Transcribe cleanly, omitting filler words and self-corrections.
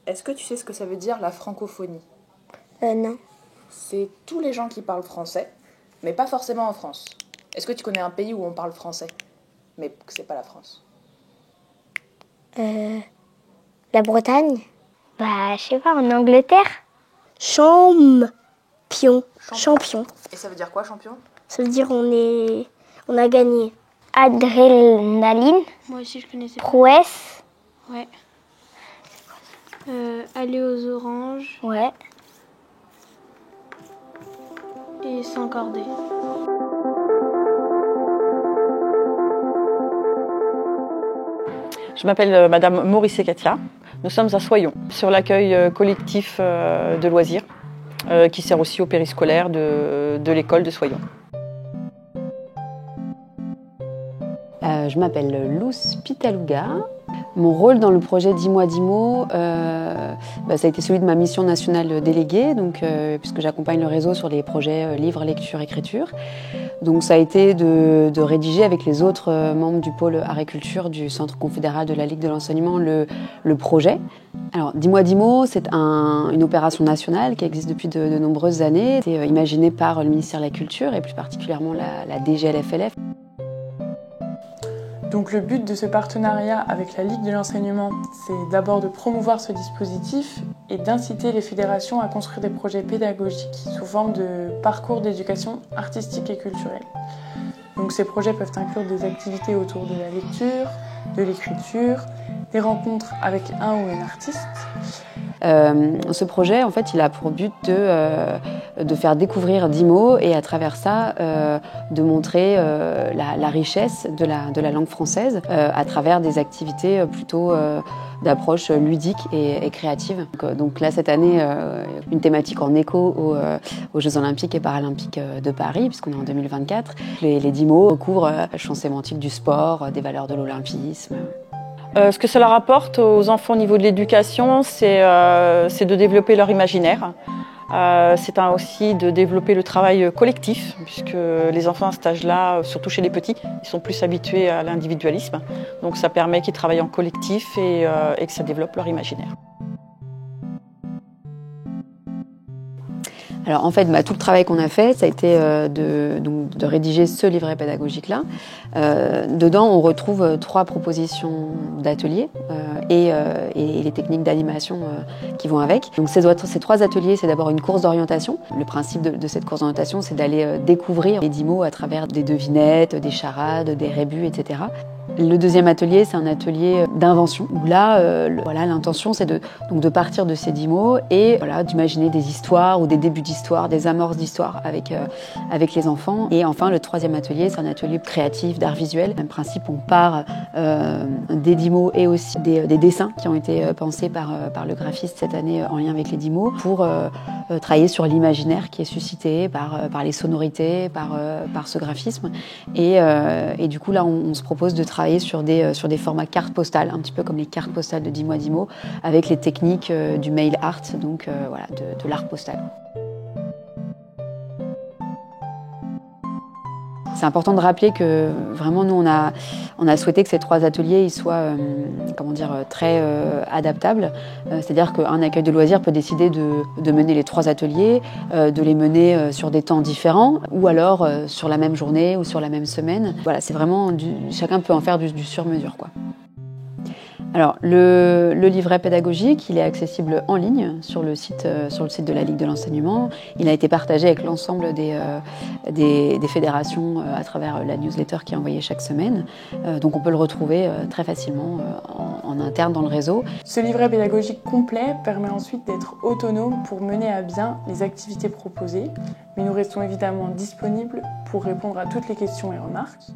Est-ce que tu sais ce que ça veut dire la francophonie? Non. C'est tous les gens qui parlent français, mais pas forcément en France. Est-ce que tu connais un pays où on parle français, mais que c'est pas la France? La Bretagne? Bah, je sais pas, en Angleterre? Champion. Et ça veut dire quoi, champion? Ça veut dire on a gagné. Adrénaline? Moi aussi, je connaissais. Prouesse? Ouais. Aller aux oranges Ouais. et s'encorder. Je m'appelle Madame Maurice Katia. Nous sommes à Soyons, sur l'accueil collectif de loisirs, qui sert aussi au périscolaire de l'école de Soyons. Je m'appelle Luce Pitaluga. Mon rôle dans le projet 10 mois 10 mots, ça a été celui de ma mission nationale déléguée, puisque j'accompagne le réseau sur les projets livres, lecture, écriture. Donc ça a été de rédiger avec les autres membres du pôle art et culture du Centre confédéral de la Ligue de l'enseignement le projet. Alors 10 mois 10 mots, c'est une opération nationale qui existe depuis de nombreuses années. C'est imaginé par le ministère de la Culture et plus particulièrement la DGLFLF. Donc le but de ce partenariat avec la Ligue de l'enseignement, c'est d'abord de promouvoir ce dispositif et d'inciter les fédérations à construire des projets pédagogiques sous forme de parcours d'éducation artistique et culturelle. Donc ces projets peuvent inclure des activités autour de la lecture, de l'écriture, des rencontres avec un ou une artiste. Ce projet, en fait, il a pour but de faire découvrir 10 mots et à travers ça, de montrer la richesse de la langue française à travers des activités plutôt d'approche ludique et créative. Donc là, cette année, une thématique en écho aux Jeux Olympiques et Paralympiques de Paris, puisqu'on est en 2024. Les 10 mots recouvrent le champ sémantique du sport, des valeurs de l'olympisme. Ce que cela rapporte aux enfants au niveau de l'éducation, c'est de développer leur imaginaire. C'est aussi de développer le travail collectif, puisque les enfants à cet âge-là, surtout chez les petits, ils sont plus habitués à l'individualisme. Donc ça permet qu'ils travaillent en collectif et que ça développe leur imaginaire. Alors en fait, tout le travail qu'on a fait, ça a été de rédiger ce livret pédagogique-là. Dedans, on retrouve 3 propositions d'ateliers et les techniques d'animation qui vont avec. Donc ces 3 ateliers, c'est d'abord une course d'orientation. Le principe de cette course d'orientation, c'est d'aller découvrir les 10 mots à travers des devinettes, des charades, des rébus, etc. Le deuxième atelier, c'est un atelier d'invention, où là, l'intention, c'est de partir de ces 10 mots et d'imaginer des histoires ou des débuts d'histoire, des amorces d'histoire avec les enfants. Et enfin, le troisième atelier, c'est un atelier créatif, d'art visuel. Même principe, on part des 10 mots et aussi des dessins qui ont été pensés par le graphiste cette année en lien avec les 10 mots pour travailler sur l'imaginaire qui est suscité par les sonorités, par ce graphisme. Et du coup, là, on se propose de travailler sur des formats cartes postales, un petit peu comme les cartes postales de 10 mois 10 mots, avec les techniques du mail art, donc de l'art postal. C'est important de rappeler que vraiment nous on a souhaité que ces 3 ateliers ils soient très adaptables. C'est-à-dire qu'un accueil de loisirs peut décider de mener les 3 ateliers, de les mener sur des temps différents ou alors sur la même journée ou sur la même semaine. Voilà, c'est vraiment chacun peut en faire du sur-mesure, quoi. Alors, le livret pédagogique, il est accessible en ligne sur le site de la Ligue de l'enseignement. Il a été partagé avec l'ensemble des fédérations à travers la newsletter qui est envoyée chaque semaine. Donc on peut le retrouver très facilement en interne dans le réseau. Ce livret pédagogique complet permet ensuite d'être autonome pour mener à bien les activités proposées. Mais nous restons évidemment disponibles pour répondre à toutes les questions et remarques.